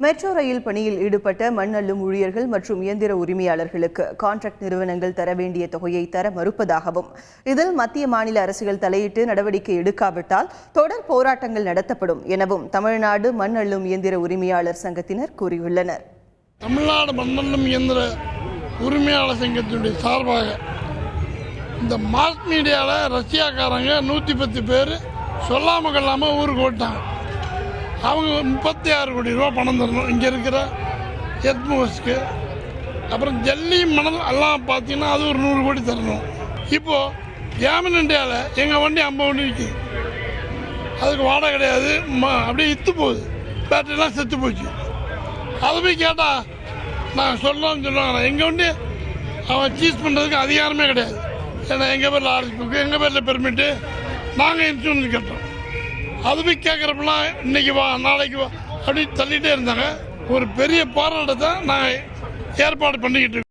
Metro rail பணியில் ஈடுபட்ட மண் அள்ளும் ஊழியர்கள் மற்றும் இயந்திர உரிமையாளர்களுக்கு கான்ட்ராக்ட் நிறுவனங்கள் தர வேண்டிய தொகையை தர மறுப்பதாகவும், இதில் மத்திய மாநில அரசுகள் தலையிட்டு நடவடிக்கை எடுக்காவிட்டால் தொடர் போராட்டங்கள் நடத்தப்படும் எனவும் தமிழ்நாடு மண் அள்ளும் இயந்திர உரிமையாளர் சங்கத்தினர் கூறியுள்ளனர். தமிழ்நாடு மண் அள்ளும் இயந்திர உரிமையாளர் சங்கத்தினுடைய சார்பாக இந்த மாஸ் மீடியாவில் ரஷ்யாக்காரங்க 110 பேர் சொல்லாமல் கொள்ளாமல் ஊருக்கு ஓட்டாங்க. அவங்க 36 கோடி ரூபா பணம் தரணும். இங்கே இருக்கிற எத்மோஸ்க்கு அப்புறம் ஜல்லி மணல் எல்லாம் பார்த்தீங்கன்னா அது ஒரு 100 கோடி தரணும். இப்போது கேமன் இண்டியாவில் எங்கள் வண்டி 50 வண்டி விற்கிது. அதுக்கு வாடகை கிடையாது, அப்படியே இத்து போகுது, பேட்டரிலாம் செத்து போச்சு. அதை போய் கேட்டால் நாங்கள் சொல்லலாம்னு சொல்லுவாங்க. எங்கள் வண்டி அவன் சீஸ் பண்ணுறதுக்கு அதிகாரமே கிடையாது. ஏன்னா எங்கள் பேரில் ஆர்எஸ் புக்கு, எங்கள் பேரில் பெர்மிட்டு, நாங்கள் இன்சூரன்ஸ் கட்டுறோம். அது போய் கேட்குறப்பெல்லாம் இன்றைக்கி வா நாளைக்கு வா அப்படி தள்ளிகிட்டே இருந்தாங்க. ஒரு பெரிய போராட்டத்தை நாங்கள் ஏற்பாடு பண்ணிக்கிட்டு இருக்கோம்.